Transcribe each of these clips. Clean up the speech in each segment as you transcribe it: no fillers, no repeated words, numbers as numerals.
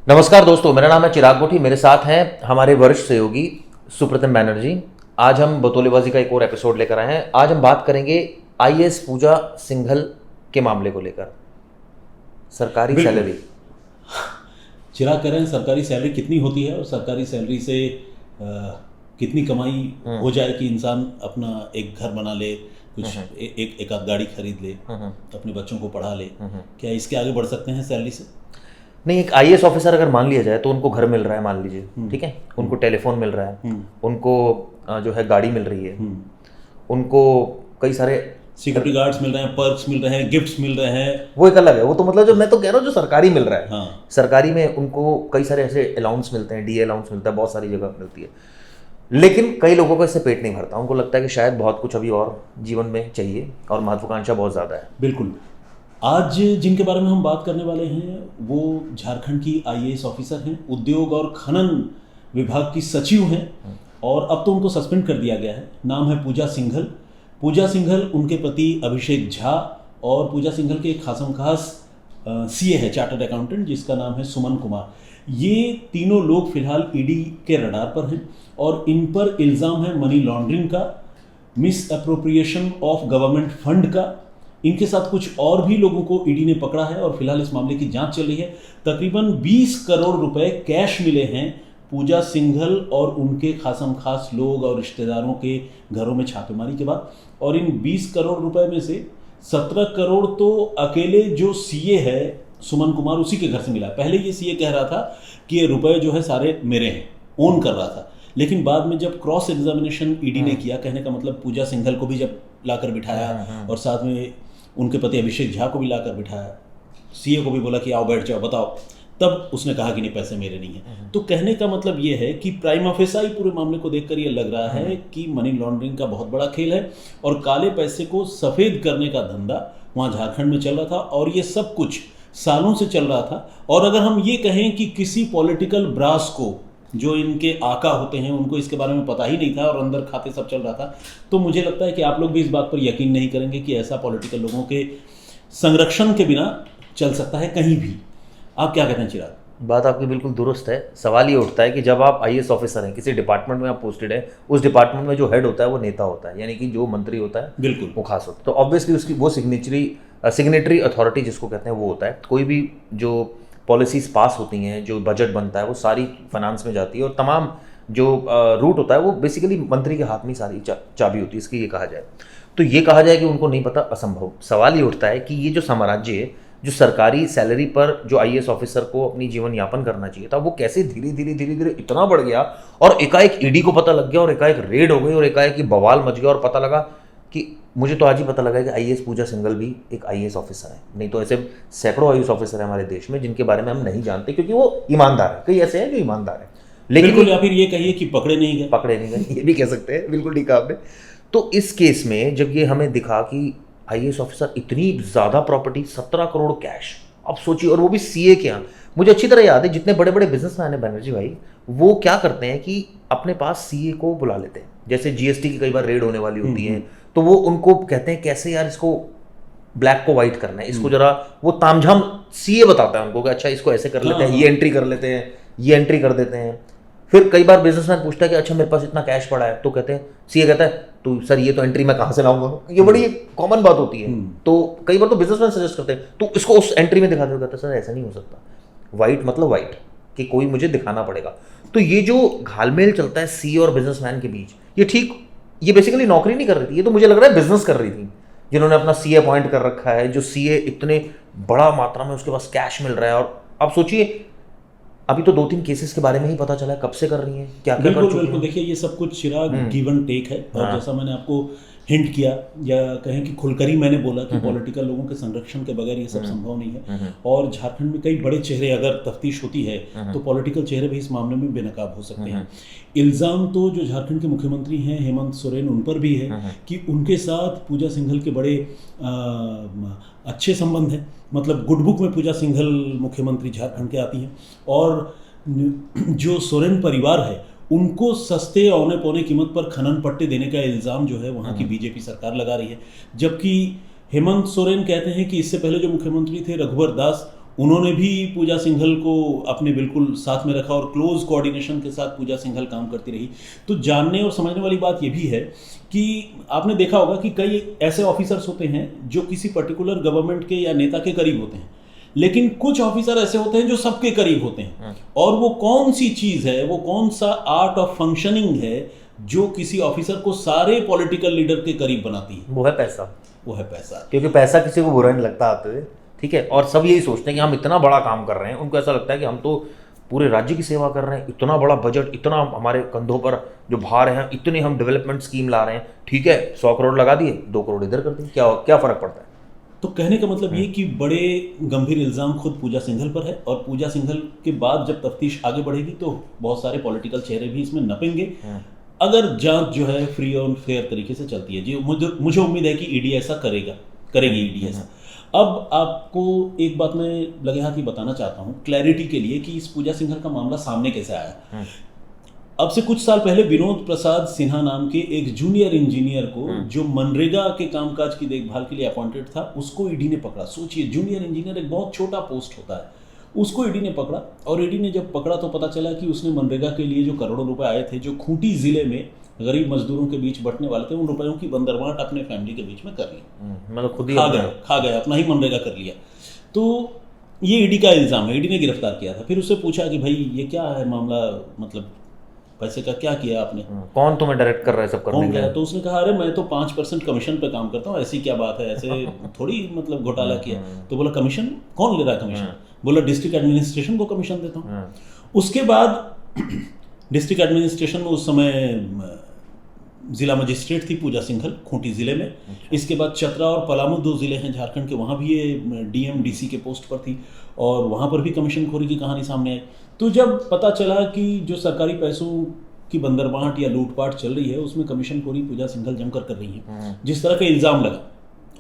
नमस्कार दोस्तों, मेरा नाम है चिराग गोठी। मेरे साथ हैं हमारे वरिष्ठ सहयोगी सुप्रतिम बैनर्जी। आज हम बतौलेबाजी का एक और एपिसोड लेकर आए हैं। आज हम बात करेंगे आईएएस पूजा सिंघल के मामले को लेकर। सरकारी बिल्कुल। सैलरी, चिराग कह रहे हैं सरकारी सैलरी कितनी होती है और सरकारी सैलरी से कितनी कमाई हो जाए कि इंसान अपना एक घर बना ले, कुछ एक आध गाड़ी खरीद ले, अपने बच्चों को पढ़ा ले। क्या इसके आगे बढ़ सकते हैं सैलरी से? नहीं, एक आईएएस ऑफिसर अगर मान लिया जाए तो उनको घर मिल रहा है, मान लीजिए, ठीक है, उनको टेलीफोन मिल रहा है, उनको जो है गाड़ी मिल रही है, उनको कई सारे सिक्योरिटी गार्ड्स मिल रहे हैं, पर्क्स मिल रहे हैं, गिफ्ट्स मिल रहे हैं। वो एक अलग है। वो तो मतलब जो मैं तो कह रहा हूँ जो सरकारी मिल रहा है, हाँ। सरकारी में उनको कई सारे ऐसे अलाउंस मिलते हैं, डीए अलाउंस मिलता है, बहुत सारी जगह मिलती है। लेकिन कई लोगों को इससे पेट नहीं भरता। उनको लगता है कि शायद बहुत कुछ अभी और जीवन में चाहिए और महत्वाकांक्षा बहुत ज़्यादा है। बिल्कुल। आज जिनके बारे में हम बात करने वाले हैं वो झारखंड की आईएएस ऑफिसर हैं, उद्योग और खनन विभाग की सचिव हैं, और अब तो उनको सस्पेंड कर दिया गया है। नाम है पूजा सिंघल। पूजा सिंघल, उनके पति अभिषेक झा, और पूजा सिंघल के एक खासम खास सीए है, चार्टर्ड अकाउंटेंट, जिसका नाम है सुमन कुमार। ये तीनों लोग फिलहाल ईडी के रडार पर हैं और इन पर इल्ज़ाम है मनी लॉन्ड्रिंग का, miss appropriation of government fund का। इनके साथ कुछ और भी लोगों को ईडी ने पकड़ा है और फिलहाल इस मामले की जांच चल रही है। तकरीबन 20 करोड़ रुपए कैश मिले हैं पूजा सिंघल और उनके खासम खास लोग और रिश्तेदारों के घरों में छापेमारी के बाद। और इन 20 करोड़ रुपए में से 17 करोड़ तो अकेले जो सीए है सुमन कुमार, उसी के घर से मिला। पहले ये सीए कह रहा था कि ये रुपए जो है सारे मेरे हैं, ओन कर रहा था। लेकिन बाद में जब क्रॉस एग्जामिनेशन ईडी ने किया, कहने का मतलब पूजा सिंघल को भी जब लाकर बिठाया और साथ में उनके पति अभिषेक झा को भी लाकर बिठाया, सीए को भी बोला कि आओ बैठ जाओ बताओ, तब उसने कहा कि नहीं, पैसे मेरे नहीं हैं। तो कहने का मतलब ये है कि प्राइमा फेसाई पूरे मामले को देखकर ये लग रहा है कि मनी लॉन्ड्रिंग का बहुत बड़ा खेल है और काले पैसे को सफ़ेद करने का धंधा वहाँ झारखंड में चल रहा था, और ये सब कुछ सालों से चल रहा था। और अगर हम ये कहें कि किसी पॉलिटिकल ब्रास को, जो इनके आका होते हैं, उनको इसके बारे में पता ही नहीं था और अंदर खाते सब चल रहा था, तो मुझे लगता है कि आप लोग भी इस बात पर यकीन नहीं करेंगे कि ऐसा पॉलिटिकल लोगों के संरक्षण के बिना चल सकता है कहीं भी। आप क्या कहते हैं चिराग? बात आपकी बिल्कुल दुरुस्त है। सवाल ये उठता है कि जब आप आईएएस ऑफिसर हैं, किसी डिपार्टमेंट में आप पोस्टेड है, उस डिपार्टमेंट में जो हेड होता है वो नेता होता है, यानी कि जो मंत्री होता है बिल्कुल वो खास होता है। तो ऑब्वियसली उसकी वो सिग्नेटरी अथॉरिटी जिसको कहते हैं वो होता है। कोई भी जो पॉलिसीज पास होती हैं, जो बजट बनता है, वो सारी फाइनेंस में जाती है और तमाम जो रूट होता है वो बेसिकली मंत्री के हाथ में सारी चाबी होती है, इसकी ये कहा जाए। तो ये कहा जाए कि उनको नहीं पता, असंभव। सवाल ये उठता है कि ये जो साम्राज्य है, जो सरकारी सैलरी पर जो आईएएस ऑफिसर को अपनी जीवन यापन करना चाहिए था, वो कैसे धीरे धीरे इतना बढ़ गया और एकाएक ईडी को पता लग गया और एकाएक रेड हो गई और एकाएक बवाल मच गया और पता लगा कि मुझे तो आज ही पता लगा कि आईएएस पूजा सिंघल भी एक आईएएस ऑफिसर है। नहीं तो ऐसे सैकड़ों आईएएस ऑफिसर है हमारे देश में जिनके बारे में हम नहीं जानते क्योंकि वो ईमानदार है। कई ऐसे हैं जो ईमानदार है, लेकिन बिल्कुल, या फिर ये कहिए कि पकड़े नहीं गए, ये भी कह सकते हैं। बिल्कुल ठीक कहा आपने। तो इस केस में जब ये हमें दिखा कि आईएएस ऑफिसर इतनी ज़्यादा प्रॉपर्टी, 17 करोड़ कैश, अब सोचिए, और वो भी सीए के यहाँ। मुझे अच्छी तरह याद है जितने बड़े बड़े बिजनेसमैन हैं बैनर्जी भाई, वो क्या करते हैं कि अपने पास सीए को बुला लेते हैं। जैसे जीएसटी की कई बार रेड होने वाली होती है तो वो उनको कहते हैं कैसे यार इसको ब्लैक को वाइट करना है, इसको जरा, वो तामझाम सीए बताता है उनको कि अच्छा इसको ऐसे कर लेते हैं, ये एंट्री कर लेते हैं, ये एंट्री कर देते हैं। फिर कई बार बिजनेसमैन पूछता है कि अच्छा मेरे पास इतना कैश पड़ा है, तो कहते हैं, सीए कहता है तो सर ये तो एंट्री मैं कहाँ से लाऊंगा। ये बड़ी कॉमन बात होती है। तो कई बार तो बिजनेसमैन सजेस्ट करते हैं तो इसको उस एंट्री में दिखा दो, कहते हैं सर ऐसा नहीं हो सकता, वाइट मतलब वाइट, कि कोई मुझे दिखाना पड़ेगा। तो ये जो घालमेल चलता है सीए और बिजनेसमैन के बीच, ये ठीक, ये बेसिकली नौकरी नहीं कर रही थी, ये तो मुझे लग रहा है बिजनेस कर रही थी, जिन्होंने अपना सीए अपॉइंट कर रखा है, जो सीए इतने बड़ा मात्रा में उसके पास कैश मिल रहा है। और अब सोचिए, अभी तो 2-3 केसेस के बारे में ही पता चला है, कब से कर रही हैं, क्या क्या कर चुकी हैं। बिल्कुल, देखिए ये सब कुछ चिराग गिव एंड टेक है। और जैसा मैंने आपको हिंट किया, या कहें कि खुलकर मैंने बोला कि पॉलिटिकल लोगों के संरक्षण के बगैर ये सब संभव नहीं है। और झारखंड में कई बड़े चेहरे, अगर तफ्तीश होती है तो पॉलिटिकल चेहरे भी इस मामले में बेनकाब हो सकते हैं। इल्ज़ाम तो जो झारखंड के मुख्यमंत्री हैं हेमंत सोरेन, उन पर भी है कि उनके साथ पूजा सिंघल के बड़े अच्छे संबंध हैं। मतलब गुड बुक में पूजा सिंघल मुख्यमंत्री झारखंड के आती हैं, और जो सोरेन परिवार है उनको सस्ते औने पौने कीमत पर खनन पट्टे देने का इल्ज़ाम जो है वहाँ की बीजेपी सरकार लगा रही है। जबकि हेमंत सोरेन कहते हैं कि इससे पहले जो मुख्यमंत्री थे रघुवर दास, उन्होंने भी पूजा सिंघल को अपने बिल्कुल साथ में रखा और क्लोज कोऑर्डिनेशन के साथ पूजा सिंघल काम करती रही। तो जानने और समझने वाली बात यह भी है कि आपने देखा होगा कि कई ऐसे ऑफिसर्स होते हैं जो किसी पर्टिकुलर गवर्नमेंट के या नेता के करीब होते हैं, लेकिन कुछ ऑफिसर ऐसे होते हैं जो सबके करीब होते हैं। और वो कौन सी चीज़ है, वो कौन सा आर्ट ऑफ फंक्शनिंग है जो किसी ऑफिसर को सारे पॉलिटिकल लीडर के करीब बनाती है? वो है पैसा। वो है पैसा। क्योंकि पैसा किसी को बुरा नहीं लगता आते हुए, ठीक है। और सब यही सोचते हैं कि हम इतना बड़ा काम कर रहे हैं, उनको ऐसा लगता है कि हम तो पूरे राज्य की सेवा कर रहे हैं, इतना बड़ा बजट, इतना हमारे कंधों पर जो भार है, इतने हम डेवलपमेंट स्कीम ला रहे हैं, ठीक है 100 करोड़ लगा दिए, 2 करोड़ इधर कर दिए, क्या क्या फर्क पड़ता है? तो कहने का मतलब ये कि बड़े गंभीर इल्जाम खुद पूजा सिंघल पर है, और पूजा सिंघल के बाद जब तफ्तीश आगे बढ़ेगी तो बहुत सारे पॉलिटिकल चेहरे भी इसमें नपेंगे, अगर जांच जो है फ्री और फेयर तरीके से चलती है। जी मुझे उम्मीद है कि ईडी ऐसा करेगी ईडी ऐसा। अब आपको एक बात मैं लगे हाथ ही बताना चाहता हूँ क्लैरिटी के लिए कि इस पूजा सिंघल का मामला सामने कैसे आया। अब से कुछ साल पहले विनोद प्रसाद सिन्हा नाम के एक जूनियर इंजीनियर को, जो मनरेगा के कामकाज की देखभाल के लिए अपॉइंटेड था, उसको ईडी ने पकड़ा। सोचिए, जूनियर इंजीनियर एक बहुत छोटा पोस्ट होता है, उसको ईडी ने पकड़ा। और ईडी ने जब पकड़ा तो पता चला कि उसने मनरेगा के लिए जो करोड़ों रुपए आए थे, जो खूंटी जिले में गरीब मजदूरों के बीच बंटने वाले थे, उन रुपयों की बंदरबांट अपने फैमिली के बीच में कर ली, मतलब खुद ही खा गया, अपना ही मनरेगा कर लिया। तो ये ईडी का इल्जाम है, ईडी ने गिरफ्तार किया था। फिर उससे पूछा कि भाई ये क्या है मामला, मतलब पैसे का क्या किया आपने, कौन तुम्हें डायरेक्ट कर रहा है सब करने के लिए? तो उसने कहा अरे मैं तो 5% कमीशन पे काम करता हूँ, ऐसी क्या बात है, ऐसे थोड़ी मतलब घोटाला किया। तो बोला कमीशन कौन ले रहा है कमीशन? बोला डिस्ट्रिक्ट एडमिनिस्ट्रेशन को कमीशन देता हूँ। उसके बाद डिस्ट्रिक्ट एडमिनिस्ट्रेशन में उस समय जिला मजिस्ट्रेट थी पूजा सिंघल, खूंटी जिले में। इसके बाद चतरा और पलामू 2 जिले हैं झारखंड के, वहाँ भी ये डीएम डीसी के पोस्ट पर थी, और वहाँ पर भी कमीशनखोरी की कहानी सामने आई। तो जब पता चला कि जो सरकारी पैसों की बंदरबांट या लूटपाट चल रही है, उसमें कमीशनखोरी पूजा सिंघल जमकर कर रही है, जिस तरह का इल्ज़ाम लगा,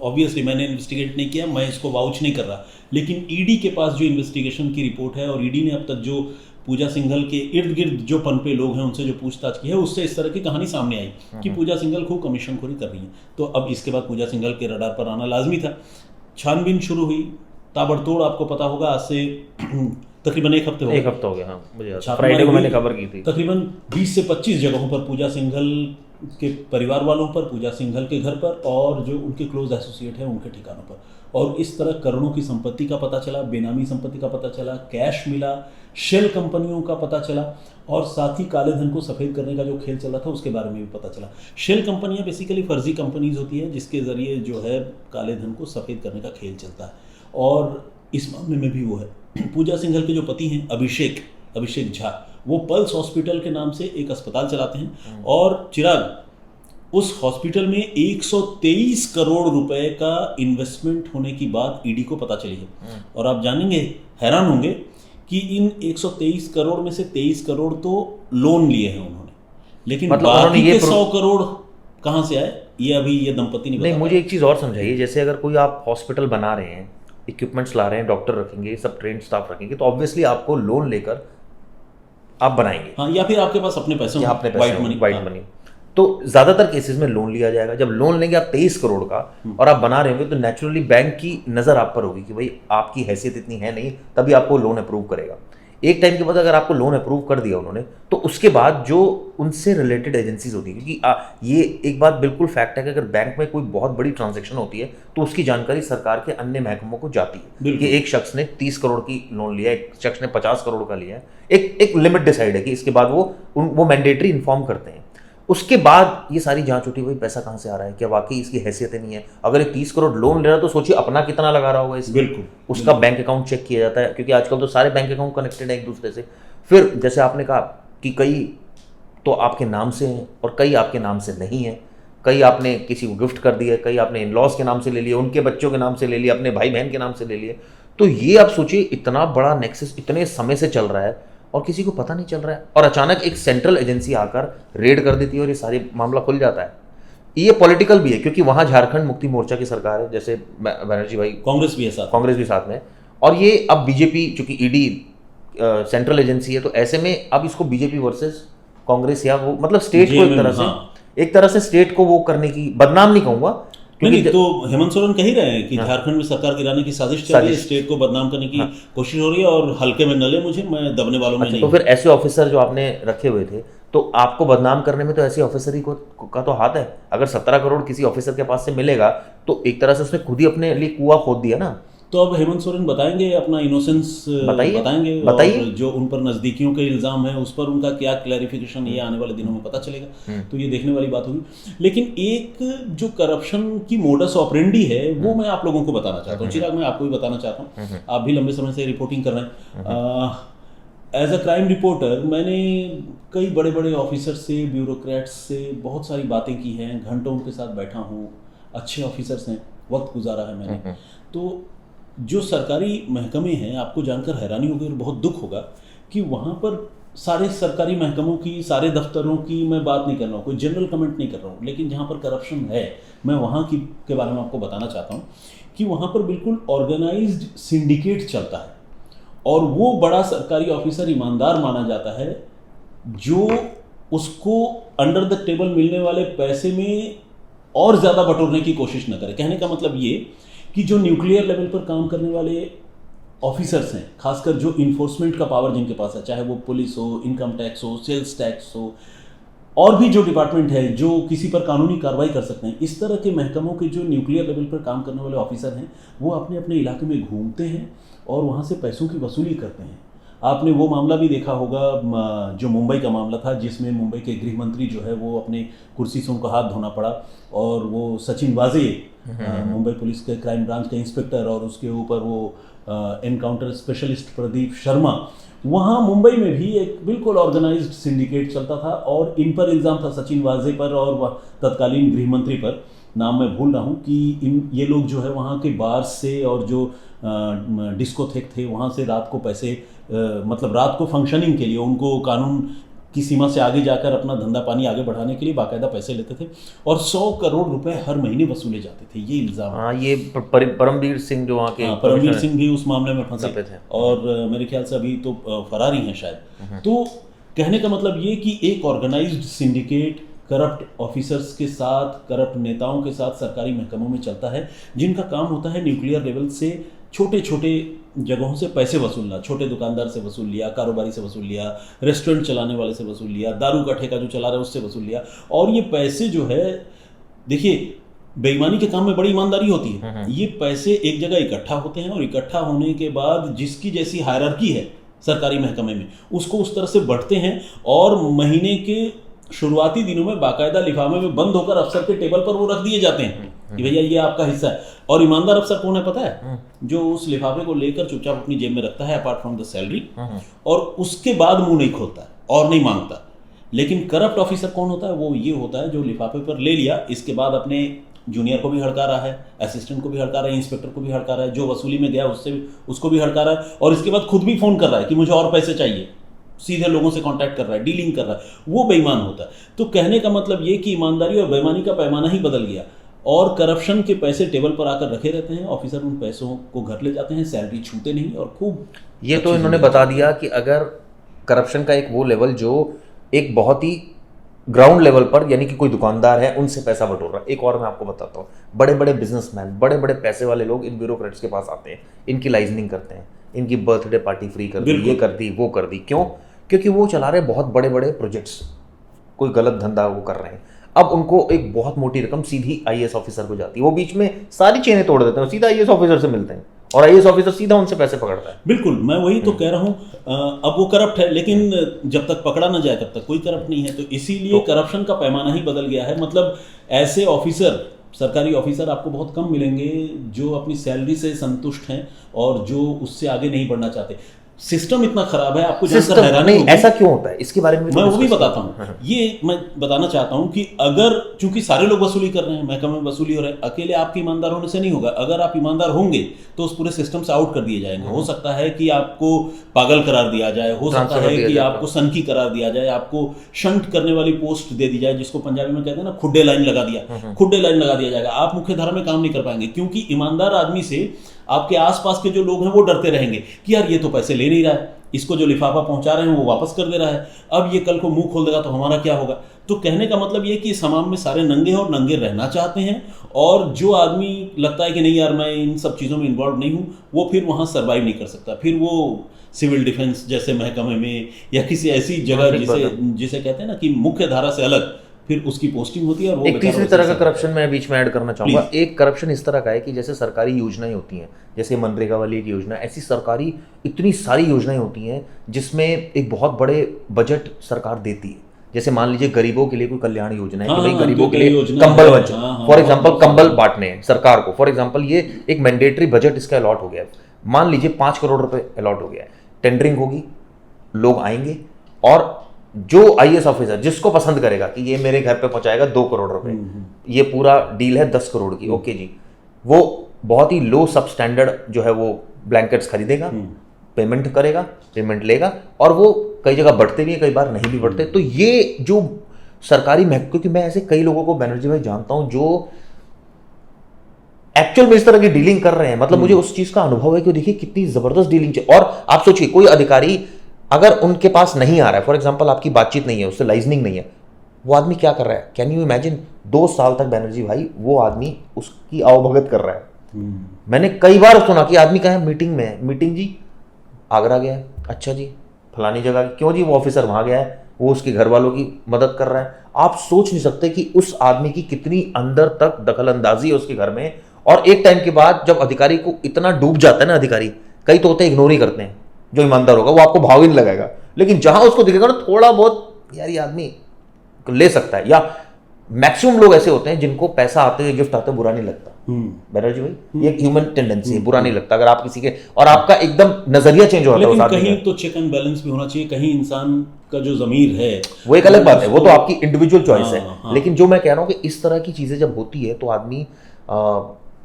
ऑब्वियसली मैंने इन्वेस्टिगेट नहीं किया, मैं इसको वाउच नहीं कर रहा, लेकिन ईडी के पास जो इन्वेस्टिगेशन की रिपोर्ट है, और ईडी ने अब तक जो पूजा सिंघल के इर्द गिर्द जो पनपे लोग हैं उनसे जो पूछताछ की है, उससे इस तरह की कहानी सामने आई कि पूजा सिंघल खूब कमीशनखोरी कर रही है। तो अब इसके बाद पूजा सिंघल के रडार पर आना लाजमी था। छानबीन शुरू हुई, ताबड़तोड़, आपको पता होगा आज से तकरीबन एक हफ्ते हो गया। हाँ, मुझे फ्राइडे को मैंने खबर की थी। तकरीबन 20 से 25 जगहों पर पूजा सिंघल के परिवार वालों पर, पूजा सिंघल के घर पर, और जो उनके क्लोज एसोसिएट हैं उनके ठिकानों पर, और इस तरह करोड़ों की संपत्ति का पता चला, बेनामी संपत्ति का पता चला, कैश मिला, शेल कंपनियों का पता चला, और साथ ही काले धन को सफ़ेद करने का जो खेल चल रहा था उसके बारे में भी पता चला। शेल कंपनियां बेसिकली फर्जी कंपनीज होती हैं जिसके ज़रिए जो है काले धन को सफ़ेद करने का खेल चलता है, और इस मामले में भी वो है। पूजा सिंघल के जो पति हैं अभिषेक झा, वो पल्स हॉस्पिटल के नाम से एक अस्पताल चलाते हैं, और चिराग, उस हॉस्पिटल में 123 करोड़ रुपए का इन्वेस्टमेंट होने की बात ईडी को पता चली है। और आप जानेंगे, हैरान होंगे कि इन 123 करोड़ में से 23 करोड़ तो लोन लिए हैं उन्होंने, लेकिन मतलब बाकी के 100 करोड़ कहाँ से आए ये अभी ये दंपति नहीं। मुझे एक चीज़ और समझाइए, जैसे अगर कोई आप हॉस्पिटल बना रहे हैं, इक्विपमेंट्स ला रहे हैं, डॉक्टर रखेंगे, सब ट्रेन स्टाफ रखेंगे, तो ऑब्वियसली आपको लोन लेकर आप बनाएंगे। हाँ, या फिर आपके पास अपने पैसे, वाइट मनी। तो ज़्यादातर केसेस में लोन लिया जाएगा। जब लोन लेंगे आप 23 करोड़ का और आप बना रहे होंगे, तो नेचुरली बैंक की नज़र आप पर होगी कि भाई आपकी हैसियत इतनी है नहीं, तभी आपको लोन अप्रूव करेगा। एक टाइम के बाद अगर आपको लोन अप्रूव कर दिया उन्होंने, तो उसके बाद जो उनसे रिलेटेड एजेंसीज होती है, क्योंकि ये एक बात बिल्कुल फैक्ट है कि अगर बैंक में कोई बहुत बड़ी ट्रांजैक्शन होती है तो उसकी जानकारी सरकार के अन्य महकमों को जाती है कि एक शख्स ने 30 करोड़ की लोन लिया, एक शख्स ने 50 करोड़ का लिया है, एक लिमिट डिसाइड है कि इसके बाद वो मैंडेटरी इन्फॉर्म करते हैं। उसके बाद ये सारी जांच होती है, भाई पैसा कहाँ से आ रहा है, क्या वाकई इसकी हैसियत नहीं है। अगर ये 30 करोड़ लोन ले रहा है तो सोचिए अपना कितना लगा रहा होगा इसमें। बिल्कुल, उसका बैंक अकाउंट चेक किया जाता है, क्योंकि आजकल तो सारे बैंक अकाउंट कनेक्टेड है एक दूसरे से। फिर जैसे आपने कहा कि कई तो आपके नाम से हैं और कई आपके नाम से नहीं है, कई आपने किसी को गिफ्ट कर दिया, कई आपने इन-लॉज के नाम से ले लिए, उनके बच्चों के नाम से ले लिए, अपने भाई बहन के नाम से ले लिए। तो ये आप सोचिए इतना बड़ा नेक्सस इतने समय से चल रहा है और किसी को पता नहीं चल रहा है, और अचानक एक सेंट्रल एजेंसी आकर रेड कर देती है और ये सारी मामला खुल जाता है। ये पॉलिटिकल भी है, क्योंकि वहाँ झारखंड मुक्ति मोर्चा की सरकार है, जैसे बनर्जी भाई, कांग्रेस भी साथ में, और ये अब बीजेपी, चूंकि ईडी सेंट्रल एजेंसी है, तो ऐसे में अब इसको बीजेपी वर्सेस कांग्रेस, या वो मतलब स्टेट को एक तरह से स्टेट को वो करने की, बदनाम नहीं कहूँगा, नहीं तो हेमंत सोरेन कह ही रहे हैं कि झारखंड में सरकार गिराने की साजिश चल रही है, स्टेट को बदनाम करने की कोशिश हो रही है और हल्के में न ले मुझे, मैं दबने वालों में नहीं। तो फिर ऐसे ऑफिसर जो आपने रखे हुए थे, तो आपको बदनाम करने में तो ऐसे ऑफिसर ही का तो हाथ है। अगर 17 करोड़ किसी ऑफिसर के पास से मिलेगा तो एक तरह से उसने खुद ही अपने लिए कुआं खोद दिया ना। तो अब हेमंत सोरेन बताएंगे अपना इनोसेंस, बताएंगे और जो उन पर नज़दीकियों के इल्ज़ाम है उस पर उनका क्या क्लैरिफिकेशन ये आने वाले दिनों में पता चलेगा। तो ये देखने वाली बात होगी। लेकिन एक जो करप्शन की मोडस ऑपरेंडी है वो मैं आप लोगों को बताना चाहता हूँ। चिराग, मैं आपको भी बताना चाहता हूँ, आप भी लंबे समय से रिपोर्टिंग कर रहे हैं। एज अ क्राइम रिपोर्टर मैंने कई बड़े बड़े ऑफिसर से, ब्यूरोक्रेट्स से बहुत सारी बातें की हैं, घंटों उनके साथ बैठा हूँ, अच्छे ऑफिसर्स हैं, वक्त गुजारा है मैंने। तो जो सरकारी महकमे हैं, आपको जानकर हैरानी होगी और बहुत दुख होगा कि वहाँ पर सारे सरकारी महकमों की, सारे दफ्तरों की मैं बात नहीं कर रहा हूँ, कोई जनरल कमेंट नहीं कर रहा हूँ, लेकिन जहाँ पर करप्शन है मैं वहाँ की के बारे में आपको बताना चाहता हूँ कि वहाँ पर बिल्कुल ऑर्गेनाइज्ड सिंडिकेट चलता है और वो बड़ा सरकारी ऑफिसर ईमानदार माना जाता है जो उसको अंडर द टेबल मिलने वाले पैसे में और ज़्यादा बटोरने की कोशिश न करे। कहने का मतलब ये कि जो न्यूक्लियर लेवल पर काम करने वाले ऑफिसर्स हैं, खासकर जो इन्फोर्समेंट का पावर जिनके पास है, चाहे वो पुलिस हो, इनकम टैक्स हो, सेल्स टैक्स हो, और भी जो डिपार्टमेंट है जो किसी पर कानूनी कार्रवाई कर सकते हैं, इस तरह के महकमों के जो न्यूक्लियर लेवल पर काम करने वाले ऑफिसर हैं वो अपने अपने इलाके में घूमते हैं और वहाँ से पैसों की वसूली करते हैं। आपने वो मामला भी देखा होगा जो मुंबई का मामला था, जिसमें मुंबई के गृह मंत्री जो है वो अपने कुर्सी से उनको हाथ धोना पड़ा और वो सचिन वाजे, मुंबई पुलिस के क्राइम ब्रांच के इंस्पेक्टर, और उसके ऊपर वो एनकाउंटर स्पेशलिस्ट प्रदीप शर्मा, वहाँ मुंबई में भी एक बिल्कुल ऑर्गेनाइज्ड सिंडिकेट चलता था और इन पर इल्ज़ाम था, सचिन वाजे पर और तत्कालीन गृह मंत्री पर, नाम मैं भूल रहा हूँ, कि ये लोग जो है वहाँ के बार से और जो डिस्कोथेक थे वहाँ से रात को पैसे, मतलब रात को फंक्शनिंग के लिए उनको कानून की सीमा से आगे जाकर अपना धंधा पानी आगे बढ़ाने के लिए बाकायदा पैसे लेते थे और 100 करोड़ रुपए हर महीने वसूले जाते थे। ये इल्ज़ाम। हाँ, ये परमवीर सिंह जो वहाँ के, परमवीर सिंह भी उस मामले में फंसे थे और मेरे ख्याल से अभी तो फरार ही हैं शायद। तो कहने का मतलब ये कि एक ऑर्गेनाइज्ड सिंडिकेट करप्ट ऑफिसर्स के साथ, करप्ट नेताओं के साथ सरकारी महकमों में चलता है, जिनका काम होता है न्यूक्लियर लेवल से छोटे छोटे जगहों से पैसे वसूलना। छोटे दुकानदार से वसूल लिया, कारोबारी से वसूल लिया, रेस्टोरेंट चलाने वाले से वसूल लिया, दारू का ठेका जो चला रहा है उससे वसूल लिया। और ये पैसे जो है, देखिए बेईमानी के काम में बड़ी ईमानदारी होती है। ये पैसे एक जगह इकट्ठा होते हैं और इकट्ठा होने के बाद जिसकी जैसी हायरार्की है सरकारी महकमे में, उसको उस तरह से बढ़ते हैं और महीने के शुरुआती दिनों में बाकायदा लिफाफे में बंद होकर अफसर के टेबल पर वो रख दिए जाते हैं कि भैया ये आपका हिस्सा है। और ईमानदार अफसर कौन है पता है? जो उस लिफाफे को लेकर चुपचाप अपनी जेब में रखता है अपार्ट फ्रॉम द सैलरी, और उसके बाद मुंह नहीं खोलता है और नहीं मांगता। लेकिन करप्ट ऑफिसर कौन होता है? वो ये होता है जो लिफाफे पर ले लिया, इसके बाद अपने जूनियर को भी हड़का रहा है, असिस्टेंट को भी हड़का रहा है, इंस्पेक्टर को भी हड़का रहा है, जो वसूली में गया उससे उसको भी हड़का रहा है, और इसके बाद खुद भी फोन कर रहा है कि मुझे और पैसे चाहिए, सीधे लोगों से कांटेक्ट कर रहा है, डीलिंग कर रहा है। वो बेईमान होता है। तो कहने का मतलब ये कि ईमानदारी और बेईमानी का पैमाना ही बदल गया और करप्शन के पैसे टेबल पर आकर रखे रहते हैं। ऑफिसर उन पैसों को घर ले जाते हैं, सैलरी छूते नहीं और खूब। ये तो इन्होंने बता दिया कि अगर करप्शन का एक वो लेवल जो एक बहुत ही ग्राउंड लेवल पर, यानी कि कोई दुकानदार है उनसे पैसा बटोर रहा है। एक और मैं आपको बताता हूँ, बड़े बड़े बिजनेसमैन, बड़े बड़े पैसे वाले लोग इन ब्यूरोक्रेट्स के पास आते हैं, इनकी लाइजनिंग करते हैं, इनकी बर्थडे पार्टी फ्री कर दी, ये कर दी, वो कर दी। क्यों? क्योंकि वो चला रहे बहुत बड़े बड़े प्रोजेक्ट्स, कोई गलत धंधा वो कर रहे हैं। अब उनको एक बहुत मोटी रकम सीधी आईएएस ऑफिसर को जाती है, वो बीच में सारी चेनें तोड़ देते हैं, सीधा आईएएस ऑफिसर से मिलते हैं और आईएएस ऑफिसर सीधा उनसे पैसे पकड़ता है। बिल्कुल, मैं वही तो कह रहा हूँ। अब वो करप्ट है, लेकिन जब तक पकड़ा ना जाए तब तक कोई करप्ट नहीं है। तो इसीलिए करप्शन का पैमाना ही बदल गया है। मतलब ऐसे ऑफिसर, सरकारी ऑफिसर आपको बहुत कम मिलेंगे जो अपनी सैलरी से संतुष्ट हैं और जो उससे आगे नहीं बढ़ना चाहते। सिस्टम इतना खराब है, आपको जानकर हैरानी होगी। ऐसा क्यों होता है इसके बारे में मैं वो भी बताता हूँ। ये मैं बताना चाहता हूँ कि अगर, चूंकि सारे लोग वसूली कर रहे हैं, महकमे में वसूली हो रहा है, अकेले आपके ईमानदार होने से नहीं होगा। अगर आप ईमानदार होंगे तो उस पूरे सिस्टम से आउट कर दिए जाएंगे। हो सकता है कि आपको पागल करार दिया जाए, हो सकता है कि आपको सनकी करार दिया जाए, आपको शंट करने वाली पोस्ट दे दी जाए, जिसको पंजाबी में कहते हैं ना, खुड्डे लाइन लगा दिया, खुड्डे लाइन लगा दिया जाएगा। आप मुख्य धारा में काम नहीं कर पाएंगे, क्योंकि ईमानदार आदमी से आपके आसपास के जो लोग हैं वो डरते रहेंगे कि यार ये तो पैसे ले नहीं रहा है, इसको जो लिफाफा पहुंचा रहे हैं वो वापस कर दे रहा है, अब ये कल को मुंह खोल देगा तो हमारा क्या होगा। तो कहने का मतलब ये कि इस समाज में सारे नंगे हैं और नंगे रहना चाहते हैं, और जो आदमी लगता है कि नहीं यार मैं इन सब चीज़ों में इन्वॉल्व नहीं हूँ, वो फिर वहाँ सर्वाइव नहीं कर सकता, फिर वो सिविल डिफेंस जैसे महकमे में या किसी ऐसी जगह जिसे कहते हैं ना कि मुख्य धारा से अलग फिर उसकी पोस्टिंग होती है। और वो एक तीसरी तरह का करप्शन मैं बीच में ऐड करना चाहूँगा। एक करप्शन इस तरह का है कि जैसे सरकारी योजनाएं होती हैं, जैसे मनरेगा वाली एक योजना, ऐसी सरकारी इतनी सारी योजनाएं होती हैं जिसमें एक बहुत बड़े बजट सरकार देती है। जैसे मान लीजिए गरीबों के लिए कोई कल्याण योजना है कि भाई गरीबों के लिए कंबल वंचन, फॉर एग्जांपल कंबल बांटने हैं सरकार को, फॉर एग्जांपल ये एक मैंडेटरी बजट इसका अलॉट हो गया है। मान लीजिए 5 करोड़ रुपए अलॉट हो गया है, टेंडरिंग होगी, लोग आएंगे और जो आईएएस ऑफिसर जिसको पसंद करेगा कि ये मेरे घर पे पहुंचाएगा 2 करोड़ रुपए, ये पूरा डील है 10 करोड़ की, ओके जी, वो बहुत ही लो सब स्टैंडर्ड जो है वो ब्लैंकेट्स खरीदेगा, पेमेंट करेगा, पेमेंट लेगा, और वो कई जगह बढ़ते भी हैं, कई बार नहीं भी बढ़ते। तो ये जो सरकारी महकमे, क्योंकि मैं ऐसे कई लोगों को बनर्जी भाई जानता हूं जो एक्चुअल में इस तरह की डीलिंग कर रहे हैं, मतलब मुझे उस चीज का अनुभव है कि देखिए कितनी जबरदस्त डीलिंग। और आप सोचिए कोई अधिकारी अगर उनके पास नहीं आ रहा है, फॉर एग्जांपल आपकी बातचीत नहीं है, उससे लाइजनिंग नहीं है, वो आदमी क्या कर रहा है? कैन यू इमेजिन 2 साल तक बनर्जी भाई वो आदमी उसकी आवभगत कर रहा है। मैंने कई बार सुना कि आदमी कहा है मीटिंग में है, मीटिंग जी आगरा गया है, अच्छा जी फलानी जगह, क्यों जी वो ऑफिसर वहां गया है, वो उसके घर वालों की मदद कर रहा है। आप सोच नहीं सकते कि उस आदमी की कितनी अंदर तक दखल अंदाजी है उसके घर में। और एक टाइम के बाद जब अधिकारी को इतना डूब जाता है ना, अधिकारी कई तो होते हैं इग्नोर ही करते हैं, जो ईमानदार होगा वो आपको भाव ही नहीं लगाएगा, लेकिन जहां उसको दिखेगा ना थोड़ा बहुत यार ये आदमी ले सकता है, या मैक्सिमम लोग ऐसे होते हैं जिनको पैसा आते हुए गिफ्ट आते हुए बुरा नहीं लगता। बनर्जी भाई ये ह्यूमन टेंडेंसी है, बुरा नहीं लगता अगर आप किसी के, और आपका एकदम नजरिया चेंज होता है। लेकिन कहीं तो चेक एंड बैलेंस भी होना चाहिए, कहीं इंसान का जो जमीर है वो एक अलग बात है, वो तो आपकी इंडिविजुअल चॉइस है। लेकिन जो मैं कह रहा हूं कि इस तरह की चीजें जब होती है तो आदमी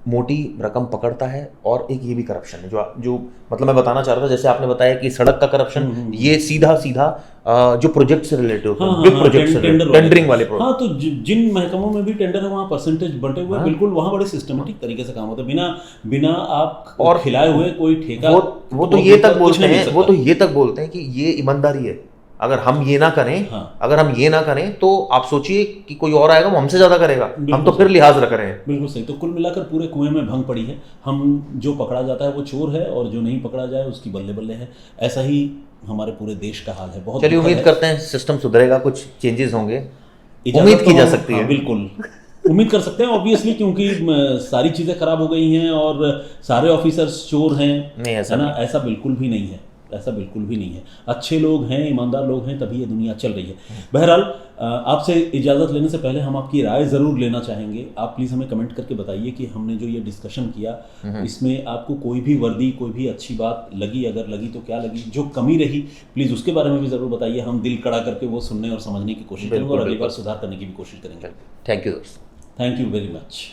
मोटी रकम पकड़ता है। और एक ये भी करप्शन है जो मतलब मैं बताना चाह रहा था, जैसे आपने बताया कि सड़क का करप्शन, ये सीधा जो प्रोजेक्ट से रिलेटेड होता है, बिग प्रोजेक्ट से, टेंडरिंग वाले प्रोजेक्ट। हाँ, तो जिन महकमों में भी टेंडर है वहाँ परसेंटेज बंटे हुए, बिल्कुल वहाँ बड़े सिस्टमेटिक तरीके से काम होता है, बिना आप और खिलाए हुए कोई ठेका। वो तो ये तक बोलते हैं, वो तो ये तक बोलते हैं कि ये ईमानदारी है, अगर हम ये ना करें, अगर हम ये ना करें तो आप सोचिए कि कोई और आएगा वो हमसे ज्यादा करेगा, हम तो फिर लिहाज रख रहे हैं। बिल्कुल सही। तो कुल मिलाकर पूरे कुएं में भंग पड़ी है, हम जो पकड़ा जाता है वो चोर है और जो नहीं पकड़ा जाए उसकी बल्ले बल्ले है। ऐसा ही हमारे पूरे देश का हाल है। बहुत चलिए उम्मीद करते हैं सिस्टम सुधरेगा, कुछ चेंजेस होंगे, उम्मीद की जा सकती है। बिल्कुल उम्मीद कर सकते हैं ऑब्वियसली, क्योंकि सारी चीजें खराब हो गई हैं और सारे ऑफिसर्स चोर हैं, नहीं ऐसा है ना, ऐसा बिल्कुल भी नहीं है, ऐसा बिल्कुल भी नहीं है। अच्छे लोग हैं, ईमानदार लोग हैं, तभी ये दुनिया चल रही है। बहरहाल आपसे इजाज़त लेने से पहले हम आपकी राय ज़रूर लेना चाहेंगे। आप प्लीज़ हमें कमेंट करके बताइए कि हमने जो ये डिस्कशन किया इसमें आपको कोई भी वर्दी, कोई भी अच्छी बात लगी, अगर लगी तो क्या लगी, जो कमी रही प्लीज़ उसके बारे में भी ज़रूर बताइए। हम दिल कड़ा करके वो सुनने और समझने की कोशिश करेंगे और अगली बार सुधार करने की भी कोशिश करेंगे। थैंक यू दोस्त, थैंक यू वेरी मच।